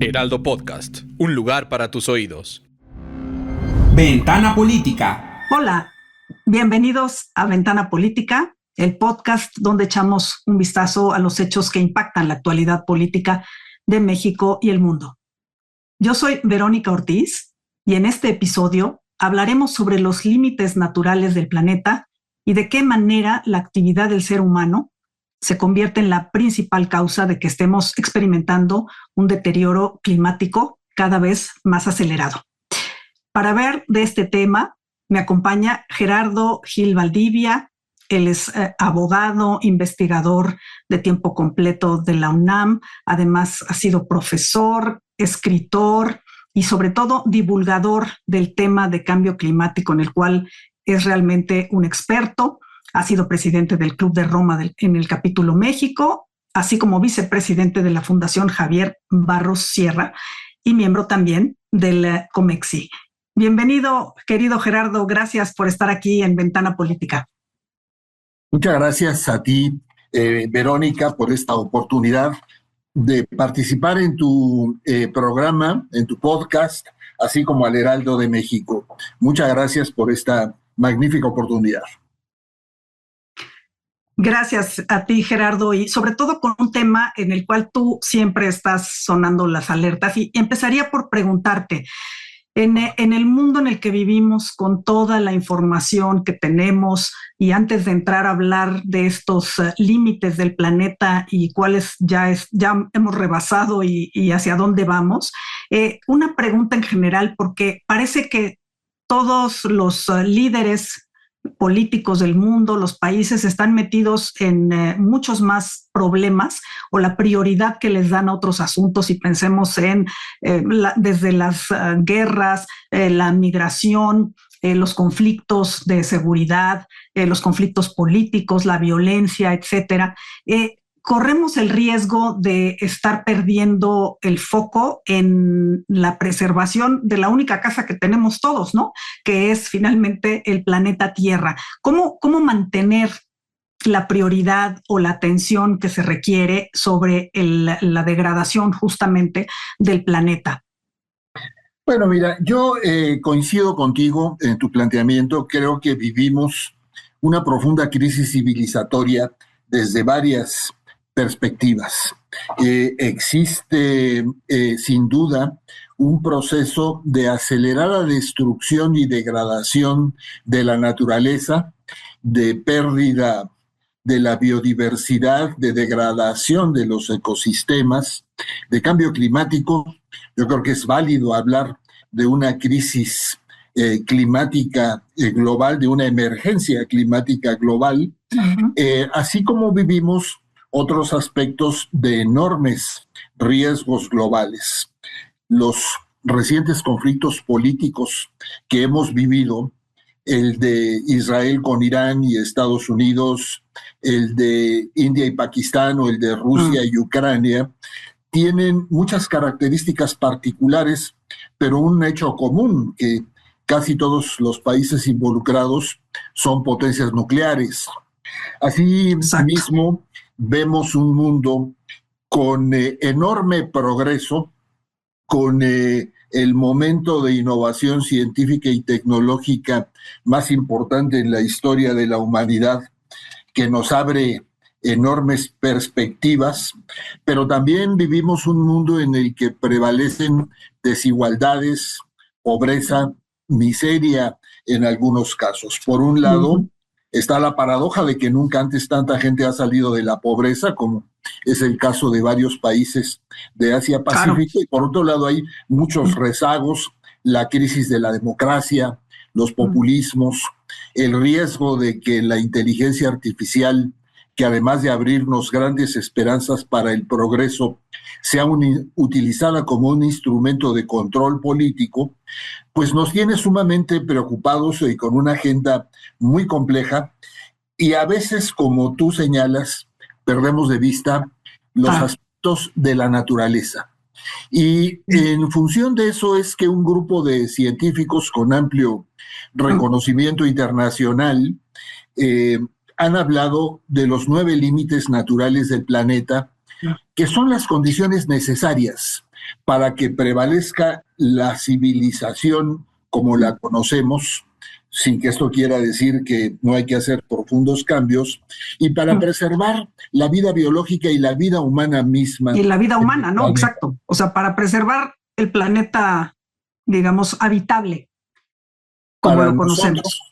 Heraldo Podcast, un lugar para tus oídos. Ventana Política. Hola, bienvenidos a Ventana Política, el podcast donde echamos un vistazo a los hechos que impactan la actualidad política de México y el mundo. Yo soy Verónica Ortiz y en este episodio hablaremos sobre los límites naturales del planeta y de qué manera la actividad del ser humano se convierte en la principal causa de que estemos experimentando un deterioro climático cada vez más acelerado. Para hablar de este tema, me acompaña Gerardo Gil Valdivia. Él es abogado, investigador de tiempo completo de la UNAM. Además, ha sido profesor, escritor y sobre todo divulgador del tema de cambio climático, en el cual es realmente un experto. Ha sido presidente del Club de Roma en el capítulo México, así como vicepresidente de la Fundación Javier Barros Sierra y miembro también del COMEXI. Bienvenido, querido Gerardo. Gracias por estar aquí en Ventana Política. Muchas gracias a ti, Verónica, por esta oportunidad de participar en tu programa, en tu podcast, así como al Heraldo de México. Muchas gracias por esta magnífica oportunidad. Gracias a ti, Gerardo, y sobre todo con un tema en el cual tú siempre estás sonando las alertas. Y empezaría por preguntarte, en el mundo en el que vivimos, con toda la información que tenemos, y antes de entrar a hablar de estos límites del planeta y cuáles ya hemos rebasado y hacia dónde vamos, una pregunta en general, porque parece que todos los líderes políticos del mundo, los países están metidos en muchos más problemas o la prioridad que les dan a otros asuntos, y pensemos en desde las guerras, la migración, los conflictos de seguridad, los conflictos políticos, la violencia, etcétera. Corremos el riesgo de estar perdiendo el foco en la preservación de la única casa que tenemos todos, ¿no? Que es finalmente el planeta Tierra. ¿Cómo mantener la prioridad o la atención que se requiere sobre la degradación justamente del planeta? Bueno, mira, yo coincido contigo en tu planteamiento. Creo que vivimos una profunda crisis civilizatoria desde varias perspectivas. Existe sin duda un proceso de acelerada destrucción y degradación de la naturaleza, de pérdida de la biodiversidad, de degradación de los ecosistemas, de cambio climático. Yo creo que es válido hablar de una crisis climática global, de una emergencia climática global, así como vivimos otros aspectos de enormes riesgos globales. Los recientes conflictos políticos que hemos vivido, el de Israel con Irán y Estados Unidos, el de India y Pakistán o el de Rusia y Ucrania, tienen muchas características particulares, pero un hecho común, que casi todos los países involucrados son potencias nucleares. Así mismo, vemos un mundo con enorme progreso, con el momento de innovación científica y tecnológica más importante en la historia de la humanidad, que nos abre enormes perspectivas, pero también vivimos un mundo en el que prevalecen desigualdades, pobreza, miseria en algunos casos. Por un lado, está la paradoja de que nunca antes tanta gente ha salido de la pobreza, como es el caso de varios países de Asia-Pacífico. Claro. Y por otro lado hay muchos rezagos, la crisis de la democracia, los populismos, el riesgo de que la inteligencia artificial, que además de abrirnos grandes esperanzas para el progreso, sea utilizada como un instrumento de control político, pues nos tiene sumamente preocupados y con una agenda muy compleja, y a veces, como tú señalas, perdemos de vista los aspectos de la naturaleza. Y en función de eso es que un grupo de científicos con amplio reconocimiento internacional han hablado de los 9 límites naturales del planeta que son las condiciones necesarias para que prevalezca la civilización como la conocemos, sin que esto quiera decir que no hay que hacer profundos cambios, y para preservar la vida biológica y la vida humana misma. Y la vida humana, ¿no? Exacto. O sea, para preservar el planeta, digamos, habitable, como lo conocemos.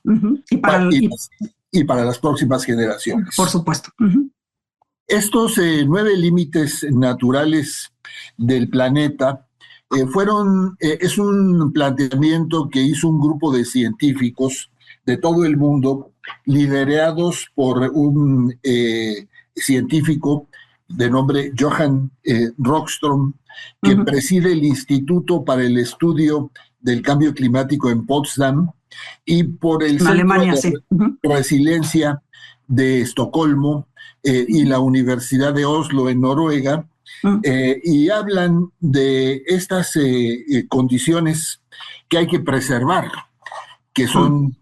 Y para las próximas generaciones. Por supuesto. Estos 9 límites naturales del planeta es un planteamiento que hizo un grupo de científicos de todo el mundo, liderados por un científico de nombre Johan Rockström, que preside el Instituto para el Estudio del Cambio Climático en Potsdam, y por el Centro de Resiliencia de Estocolmo y la Universidad de Oslo en Noruega, y hablan de estas condiciones que hay que preservar, que son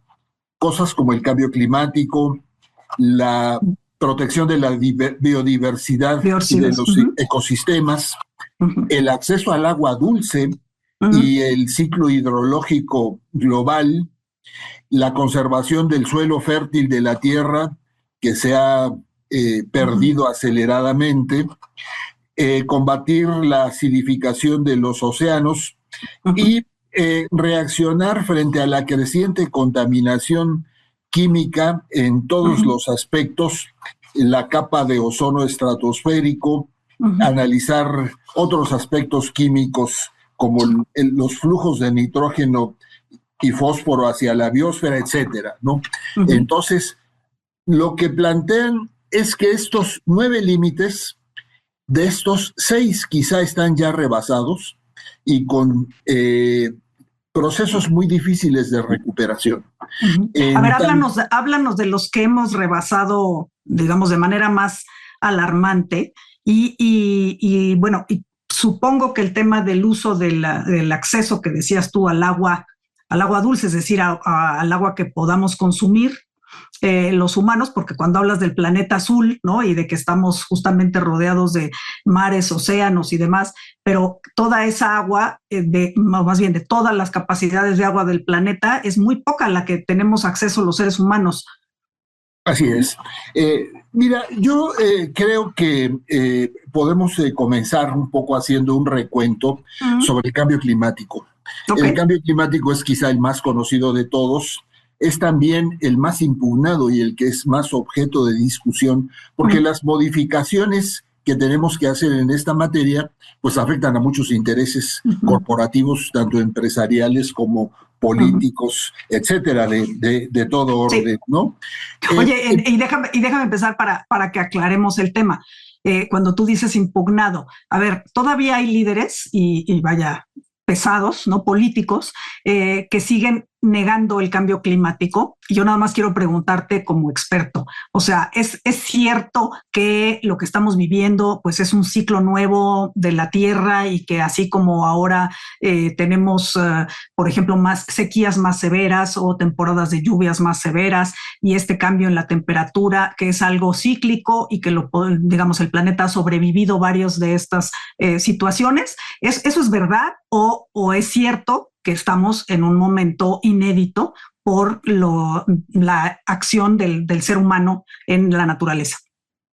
cosas como el cambio climático, la protección de la biodiversidad y de los ecosistemas, el acceso al agua dulce y el ciclo hidrológico global, la conservación del suelo fértil de la tierra, que se ha perdido aceleradamente, combatir la acidificación de los océanos y reaccionar frente a la creciente contaminación química en todos los aspectos, la capa de ozono estratosférico, analizar otros aspectos químicos como los flujos de nitrógeno y fósforo hacia la biosfera, etcétera, ¿no? Entonces, lo que plantean es que estos 9 límites, de estos 6 quizá están ya rebasados y con procesos muy difíciles de recuperación. A ver, háblanos de los que hemos rebasado, digamos, de manera más alarmante y bueno, y supongo que el tema del uso del acceso que decías tú al agua dulce, es decir, al agua que podamos consumir los humanos, porque cuando hablas del planeta azul, ¿no? Y de que estamos justamente rodeados de mares, océanos y demás, pero toda esa agua, más bien de todas las capacidades de agua del planeta, es muy poca la que tenemos acceso los seres humanos. Así es. Mira, yo creo que podemos comenzar un poco haciendo un recuento sobre el cambio climático. El cambio climático es quizá el más conocido de todos, es también el más impugnado y el que es más objeto de discusión, porque las modificaciones que tenemos que hacer en esta materia pues afectan a muchos intereses corporativos, tanto empresariales como políticos, etcétera, de todo orden, ¿no? Oye, y déjame empezar para que aclaremos el tema. Cuando tú dices impugnado, a ver, todavía hay líderes y vaya, pesados, ¿no? Políticos, que siguen negando el cambio climático. Y yo nada más quiero preguntarte como experto, o sea, ¿es cierto que lo que estamos viviendo pues es un ciclo nuevo de la Tierra y que así como ahora tenemos, por ejemplo, más sequías más severas o temporadas de lluvias más severas y este cambio en la temperatura, que es algo cíclico y que digamos el planeta ha sobrevivido varias de estas situaciones? ¿Eso es verdad o es cierto que estamos en un momento inédito por la acción del ser humano en la naturaleza?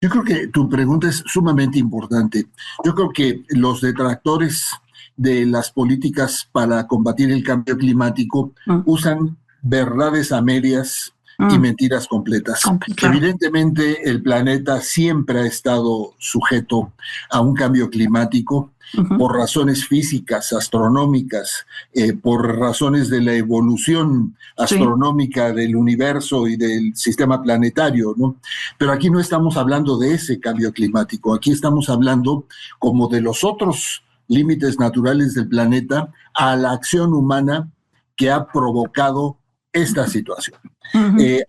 Yo creo que tu pregunta es sumamente importante. Yo creo que los detractores de las políticas para combatir el cambio climático usan verdades a medias y mentiras completas. Claro. Evidentemente, el planeta siempre ha estado sujeto a un cambio climático por razones físicas, astronómicas, por razones de la evolución astronómica del universo y del sistema planetario, ¿no? Pero aquí no estamos hablando de ese cambio climático, aquí estamos hablando como de los otros límites naturales del planeta a la acción humana que ha provocado esta situación.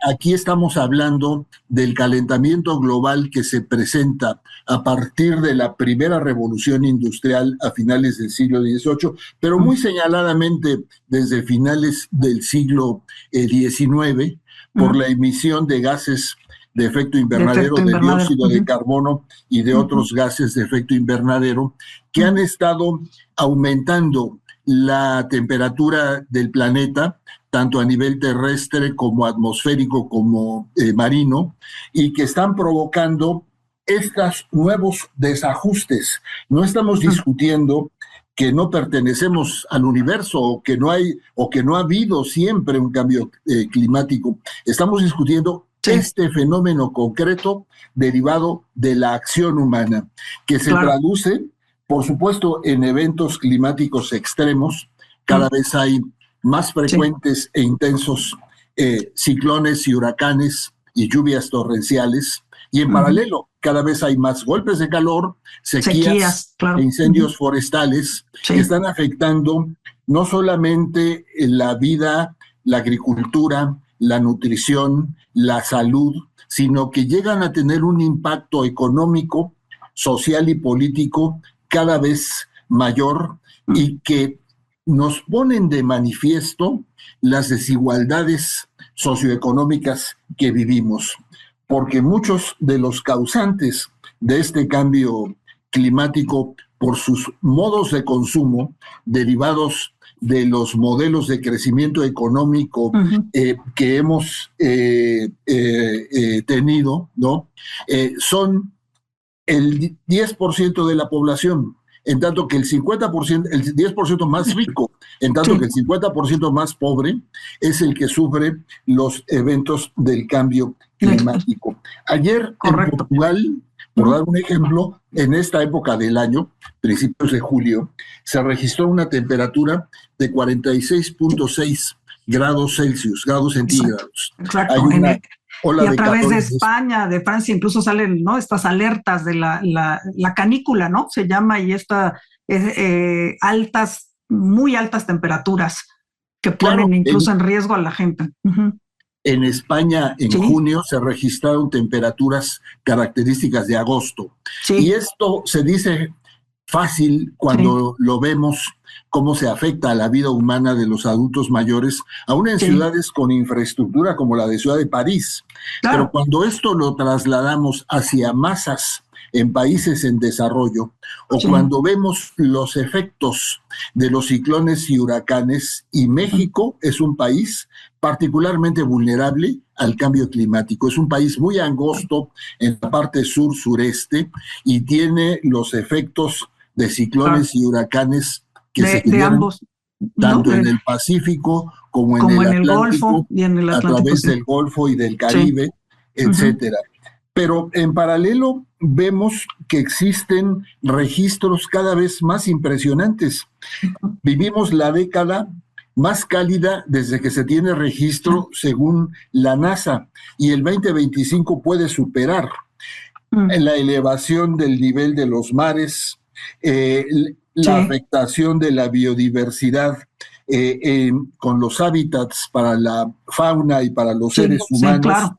Aquí estamos hablando del calentamiento global que se presenta a partir de la primera revolución industrial a finales del siglo XVIII, pero muy señaladamente desde finales del siglo XIX, por la emisión de gases de efecto invernadero, de dióxido de uh-huh. carbono y de otros gases de efecto invernadero que han estado aumentando la temperatura del planeta, tanto a nivel terrestre como atmosférico como marino, y que están provocando estos nuevos desajustes. No estamos discutiendo que no pertenecemos al universo o que no ha habido siempre un cambio climático. Estamos discutiendo este fenómeno concreto derivado de la acción humana, que se traduce, por supuesto, en eventos climáticos extremos. Cada vez hay más frecuentes e intensos ciclones y huracanes y lluvias torrenciales, y en paralelo cada vez hay más golpes de calor, sequías e incendios forestales que están afectando no solamente la vida, la agricultura, la nutrición, la salud, sino que llegan a tener un impacto económico, social y político cada vez mayor, y que nos ponen de manifiesto las desigualdades socioeconómicas que vivimos, porque muchos de los causantes de este cambio climático, por sus modos de consumo derivados de los modelos de crecimiento económico que hemos tenido, ¿no? Son el 10% de la población, en tanto que el 50%, el 10% más rico, en tanto que el 50% más pobre es el que sufre los eventos del cambio climático. Ayer en Portugal, por dar un ejemplo, en esta época del año, principios de julio, se registró una temperatura de 46.6 grados Celsius, grados centígrados. Exacto. Hay una ola y a través de 14 España, de Francia, incluso salen, ¿no?, estas alertas de la canícula, ¿no? Se llama, y altas, muy altas temperaturas que ponen incluso en riesgo a la gente. En España, en junio, se registraron temperaturas características de agosto. Y esto se dice fácil cuando lo vemos cómo se afecta a la vida humana de los adultos mayores, aún en ciudades con infraestructura como la de Ciudad de París. Pero cuando esto lo trasladamos hacia masas en países en desarrollo, o cuando vemos los efectos de los ciclones y huracanes, y México es un país particularmente vulnerable al cambio climático. Es un país muy angosto en la parte sur-sureste y tiene los efectos de ciclones y huracanes que se generan ambos, tanto en el Pacífico como en el Atlántico, Golfo y en el Atlántico, a través del Golfo y del Caribe, etcétera. Pero en paralelo vemos que existen registros cada vez más impresionantes. Vivimos la década más cálida desde que se tiene registro según la NASA, y el 2025 puede superar la elevación del nivel de los mares, la afectación de la biodiversidad con los hábitats para la fauna y para los seres humanos,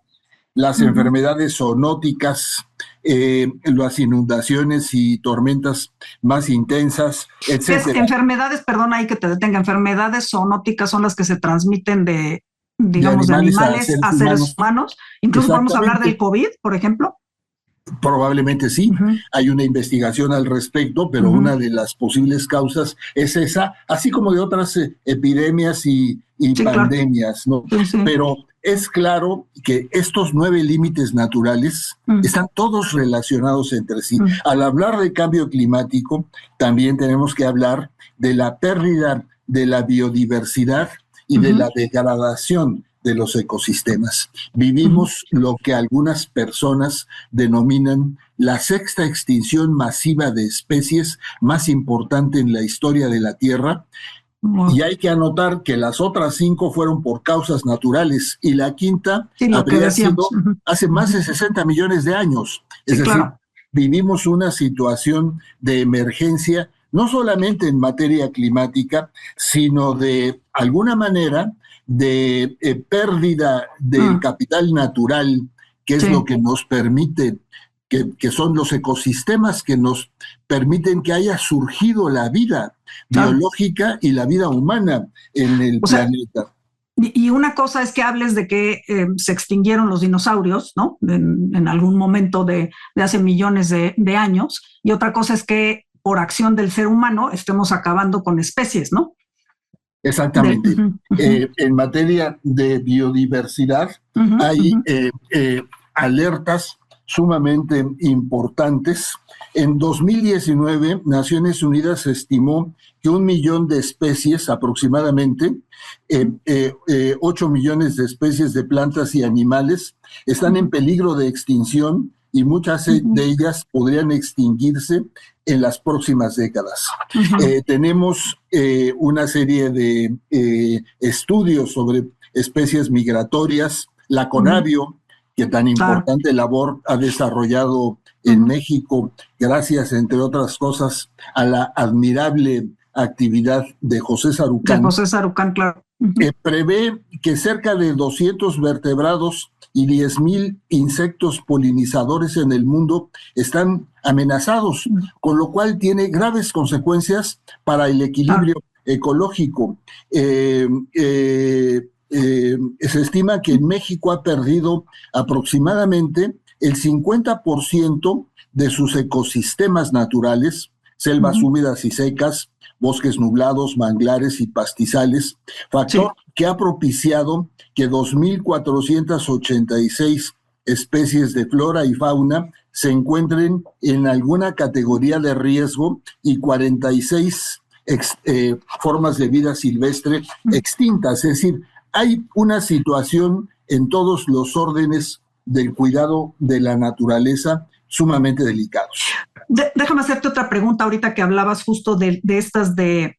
las enfermedades zoonóticas, las inundaciones y tormentas más intensas, etc. Enfermedades, perdón, ahí que te detenga, enfermedades zoonóticas son las que se transmiten de animales a seres humanos. Incluso podemos hablar del COVID, por ejemplo. Probablemente sí, hay una investigación al respecto, pero una de las posibles causas es esa, así como de otras epidemias y pandemias, ¿no? Pero es claro que estos 9 límites naturales están todos relacionados entre sí. Al hablar de cambio climático, también tenemos que hablar de la pérdida de la biodiversidad y de la degradación de los ecosistemas. Vivimos lo que algunas personas denominan la 6ª extinción masiva de especies más importante en la historia de la Tierra, y hay que anotar que las otras 5 fueron por causas naturales, y la 5ª habría sido hace más de 60 millones de años. Es decir, vivimos una situación de emergencia, no solamente en materia climática, sino de alguna manera de pérdida del capital natural, que es lo que nos permite, que son los ecosistemas que nos permiten que haya surgido la vida biológica y la vida humana en el planeta. Y una cosa es que hables de que se extinguieron los dinosaurios, ¿no? En algún momento de hace millones de años, y otra cosa es que por acción del ser humano estemos acabando con especies, ¿no? Exactamente. En materia de biodiversidad hay alertas sumamente importantes. En 2019, Naciones Unidas estimó que 1 millón de especies aproximadamente, 8 millones de especies de plantas y animales están en peligro de extinción y muchas de ellas podrían extinguirse en las próximas décadas. Tenemos una serie de estudios sobre especies migratorias. La CONABIO, que tan importante labor ha desarrollado en México, gracias, entre otras cosas, a la admirable actividad de José Sarucán. De José Sarucán, claro. Prevé que cerca de 200 vertebrados y 10,000 insectos polinizadores en el mundo están amenazados, con lo cual tiene graves consecuencias para el equilibrio ecológico. Se estima que en México ha perdido aproximadamente el 50% de sus ecosistemas naturales, selvas húmedas y secas, bosques nublados, manglares y pastizales, factor que ha propiciado que 2,486 especies de flora y fauna se encuentren en alguna categoría de riesgo y 46 formas de vida silvestre extintas. Es decir, hay una situación en todos los órdenes del cuidado de la naturaleza sumamente delicados. Déjame hacerte otra pregunta ahorita que hablabas justo de estas de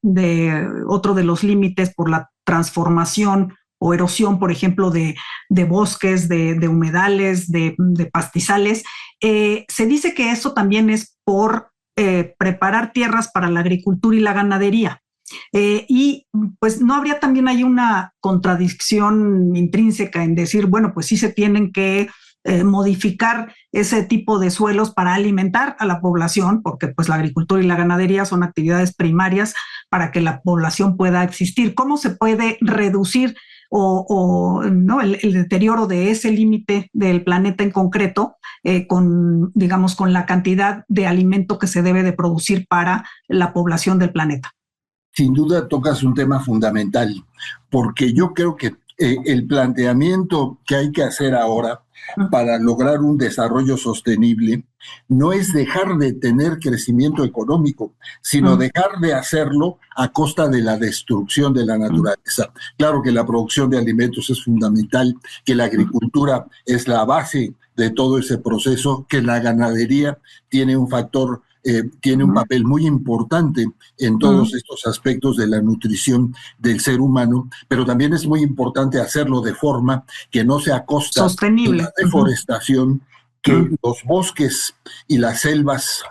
otro de los límites por la transformación o erosión, por ejemplo, de bosques, de humedales, de pastizales. Se dice que eso también es por preparar tierras para la agricultura y la ganadería. Y pues no habría también ahí una contradicción intrínseca en decir, bueno, pues sí se tienen que modificar ese tipo de suelos para alimentar a la población, porque pues la agricultura y la ganadería son actividades primarias para que la población pueda existir. ¿Cómo se puede reducir ¿no? el deterioro de ese límite del planeta en concreto con la cantidad de alimento que se debe de producir para la población del planeta? Sin duda tocas un tema fundamental, porque yo creo que el planteamiento que hay que hacer ahora para lograr un desarrollo sostenible no es dejar de tener crecimiento económico, sino dejar de hacerlo a costa de la destrucción de la naturaleza. Claro que la producción de alimentos es fundamental, que la agricultura es la base de todo ese proceso, que la ganadería tiene un factor tiene un papel muy importante en todos estos aspectos de la nutrición del ser humano, pero también es muy importante hacerlo de forma que no sea a costa sostenible. De la deforestación, que los bosques y las selvas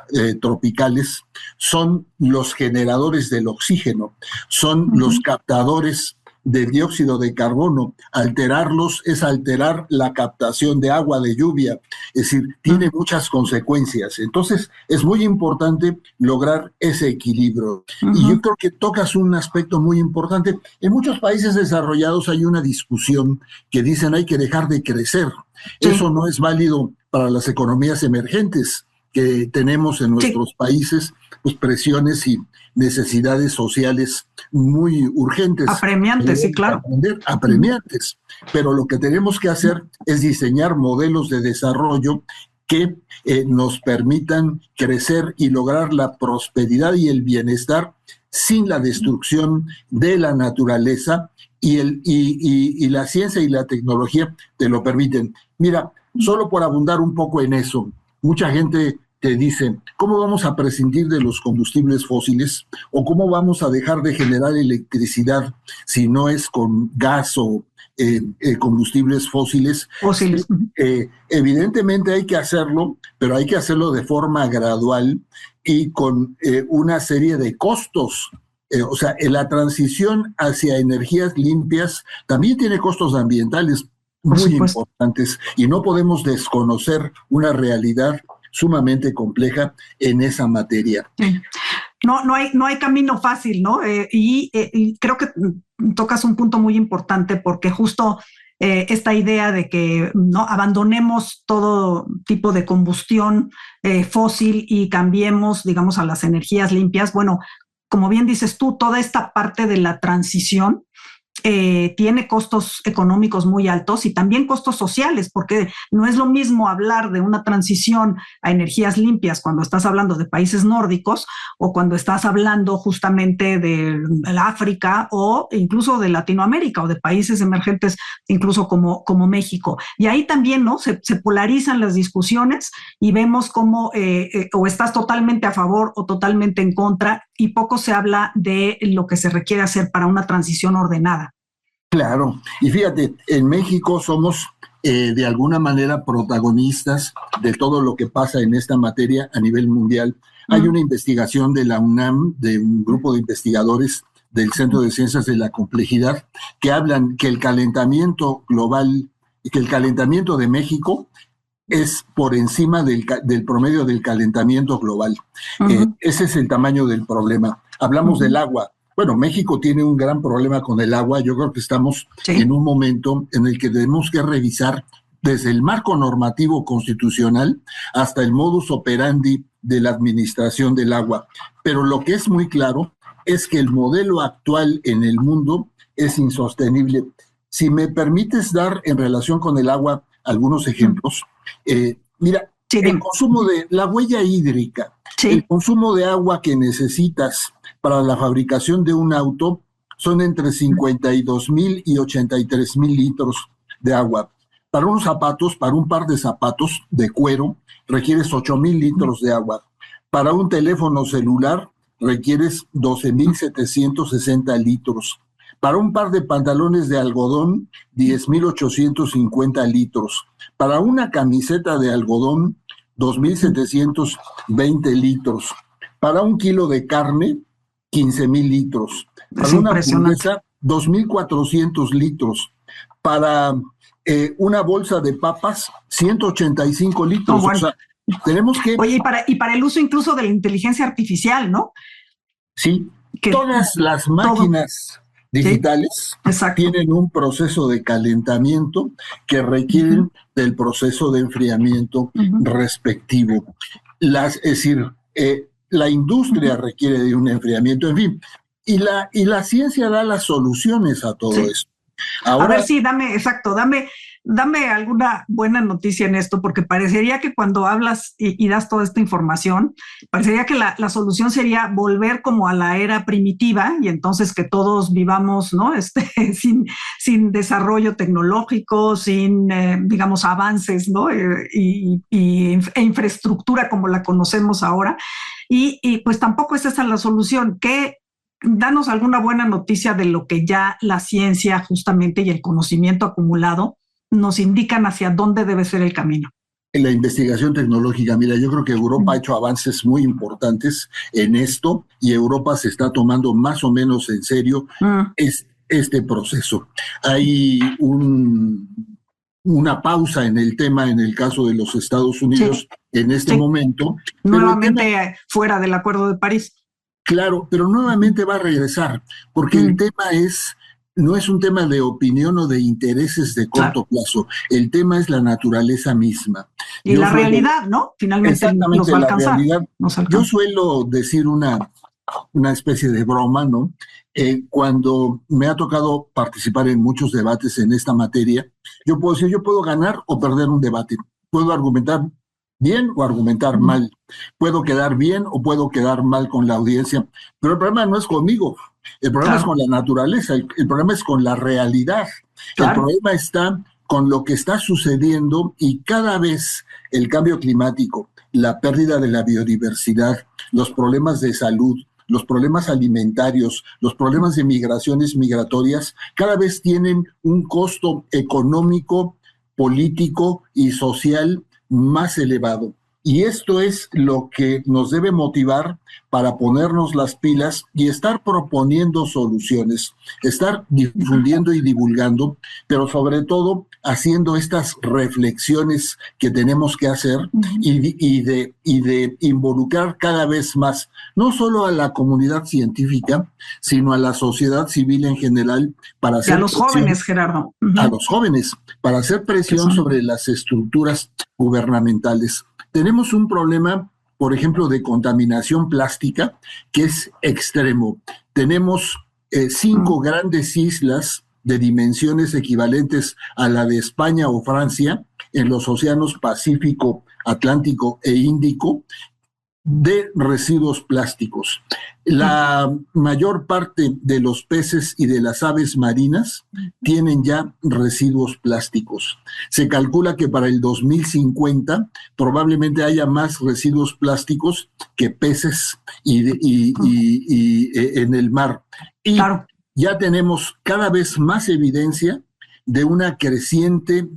tropicales son los generadores del oxígeno, son los captadores de dióxido de carbono. Alterarlos es alterar la captación de agua, de lluvia, es decir, tiene muchas consecuencias. Entonces, es muy importante lograr ese equilibrio. Y yo creo que tocas un aspecto muy importante. En muchos países desarrollados hay una discusión que dicen hay que dejar de crecer. Eso no es válido para las economías emergentes que tenemos en nuestros países, pues presiones y necesidades sociales muy urgentes. Apremiantes, sí, claro. Apremiantes. Pero lo que tenemos que hacer es diseñar modelos de desarrollo que nos permitan crecer y lograr la prosperidad y el bienestar sin la destrucción de la naturaleza, y la ciencia y la tecnología te lo permiten. Mira, solo por abundar un poco en eso, mucha gente te dice, ¿cómo vamos a prescindir de los combustibles fósiles? ¿O cómo vamos a dejar de generar electricidad si no es con gas o combustibles fósiles? Evidentemente hay que hacerlo, pero hay que hacerlo de forma gradual y con una serie de costos. O sea, la transición hacia energías limpias también tiene costos ambientales muy importantes y no podemos desconocer una realidad sumamente compleja en esa materia. No hay camino fácil, ¿no? Y creo que tocas un punto muy importante porque justo esta idea de que no abandonemos todo tipo de combustión fósil y cambiemos, digamos, a las energías limpias. Bueno, como bien dices tú, toda esta parte de la transición tiene costos económicos muy altos y también costos sociales, porque no es lo mismo hablar de una transición a energías limpias cuando estás hablando de países nórdicos o cuando estás hablando justamente de África o incluso de Latinoamérica o de países emergentes, incluso como México. Y ahí también, ¿no? Se polarizan las discusiones y vemos cómo o estás totalmente a favor o totalmente en contra, y poco se habla de lo que se requiere hacer para una transición ordenada. Claro, y fíjate, en México somos de alguna manera protagonistas de todo lo que pasa en esta materia a nivel mundial. Hay una investigación de la UNAM, de un grupo de investigadores del Centro de Ciencias de la Complejidad, que hablan que el calentamiento global, que el calentamiento de México es por encima del promedio del calentamiento global. Ese es el tamaño del problema. Hablamos del agua. Bueno, México tiene un gran problema con el agua. Yo creo que estamos en un momento en el que tenemos que revisar desde el marco normativo constitucional hasta el modus operandi de la administración del agua. Pero lo que es muy claro es que el modelo actual en el mundo es insostenible. Si me permites dar en relación con el agua algunos ejemplos. Mira, el consumo de la huella hídrica, el consumo de agua que necesitas para la fabricación de un auto son entre 52,000 y 83,000 litros de agua. Para unos zapatos, para un par de zapatos de cuero, requieres 8,000 litros de agua. Para un teléfono celular, requieres 12,760 litros. Para un par de pantalones de algodón, 10,850 litros. Para una camiseta de algodón, 2,720 litros. Para un kilo de carne, 15,000 litros. Para una hamburguesa, 2,400 litros. Para una bolsa de papas, 185 litros. Bueno. O sea, tenemos que... Oye, y para el uso incluso de la inteligencia artificial, ¿no? Sí, todas las máquinas digitales tienen un proceso de calentamiento que requieren del proceso de enfriamiento respectivo. Es decir, la industria requiere de un enfriamiento, en fin, y la ciencia da las soluciones a todo eso. Ahora, a ver, sí, dame alguna buena noticia en esto, porque parecería que cuando hablas y das toda esta información, parecería que la solución sería volver como a la era primitiva y entonces que todos vivamos, ¿no? Sin desarrollo tecnológico, sin, digamos, avances, ¿no? E infraestructura como la conocemos ahora. Y pues tampoco es esa la solución. Danos alguna buena noticia de lo que ya la ciencia justamente y el conocimiento acumulado nos indican hacia dónde debe ser el camino. En la investigación tecnológica, mira, yo creo que Europa ha hecho avances muy importantes en esto y Europa se está tomando más o menos en serio este proceso. Hay una pausa en el tema en el caso de los Estados Unidos en este momento. Nuevamente fuera del Acuerdo de París. Claro, pero nuevamente va a regresar, porque el tema no es un tema de opinión o de intereses de corto plazo. El tema es la naturaleza misma. Y la realidad, ¿no? Finalmente nos va a alcanzar. Yo suelo decir una especie de broma, ¿no? Cuando me ha tocado participar en muchos debates en esta materia, yo puedo decir, yo puedo ganar o perder un debate. Puedo argumentar bien o argumentar mal. Puedo quedar bien o puedo quedar mal con la audiencia. Pero el problema no es conmigo. El problema es con la naturaleza. El problema es con la realidad. El problema está con lo que está sucediendo y cada vez el cambio climático, la pérdida de la biodiversidad, los problemas de salud, los problemas alimentarios, los problemas de migraciones migratorias, cada vez tienen un costo económico, político y social más elevado. Y esto es lo que nos debe motivar para ponernos las pilas y estar proponiendo soluciones, estar difundiendo y divulgando, pero sobre todo haciendo estas reflexiones que tenemos que hacer y de involucrar cada vez más, no solo a la comunidad científica, sino a la sociedad civil en general, para hacer y a los jóvenes, Gerardo. A los jóvenes, para hacer presión sobre las estructuras gubernamentales. Tenemos un problema, por ejemplo, de contaminación plástica, que es extremo. Tenemos 5 grandes islas de dimensiones equivalentes a la de España o Francia en los océanos Pacífico, Atlántico e Índico de residuos plásticos. La mayor parte de los peces y de las aves marinas tienen ya residuos plásticos. Se calcula que para el 2050 probablemente haya más residuos plásticos que peces en el mar. Y claro, ya tenemos cada vez más evidencia de una creciente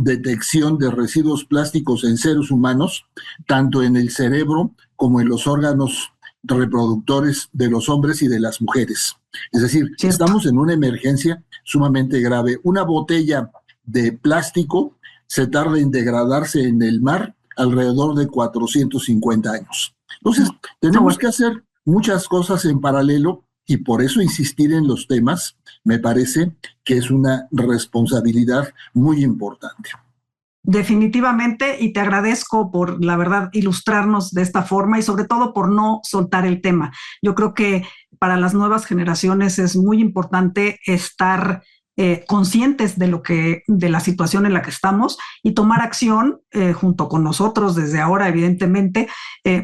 detección de residuos plásticos en seres humanos, tanto en el cerebro como en los órganos reproductores de los hombres y de las mujeres. Es decir, estamos en una emergencia sumamente grave. Una botella de plástico se tarda en degradarse en el mar alrededor de 450 años. Entonces, tenemos que hacer muchas cosas en paralelo y por eso insistir en los temas me parece que es una responsabilidad muy importante. Definitivamente, y te agradezco por, la verdad, ilustrarnos de esta forma y sobre todo por no soltar el tema. Yo creo que para las nuevas generaciones es muy importante estar conscientes de la situación en la que estamos y tomar acción junto con nosotros desde ahora, evidentemente,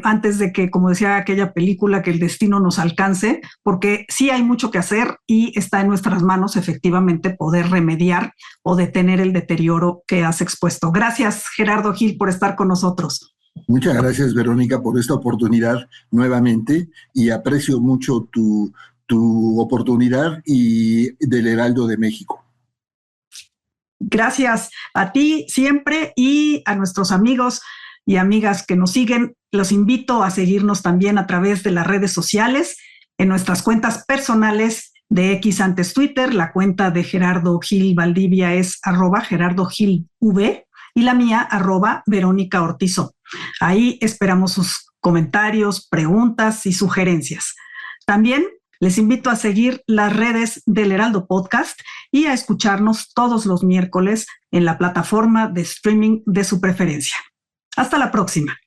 antes de que, como decía aquella película, que el destino nos alcance, porque sí hay mucho que hacer y está en nuestras manos efectivamente poder remediar o detener el deterioro que has expuesto. Gracias, Gerardo Gil, por estar con nosotros. Muchas gracias, Verónica, por esta oportunidad nuevamente y aprecio mucho tu oportunidad y del Heraldo de México. Gracias a ti siempre y a nuestros amigos y amigas que nos siguen. Los invito a seguirnos también a través de las redes sociales, en nuestras cuentas personales de X antes Twitter. La cuenta de Gerardo Gil Valdivia es @GerardoGilV y la mía @Verónica Ortizo. Ahí esperamos sus comentarios, preguntas y sugerencias. También les invito a seguir las redes del Heraldo Podcast y a escucharnos todos los miércoles en la plataforma de streaming de su preferencia. Hasta la próxima.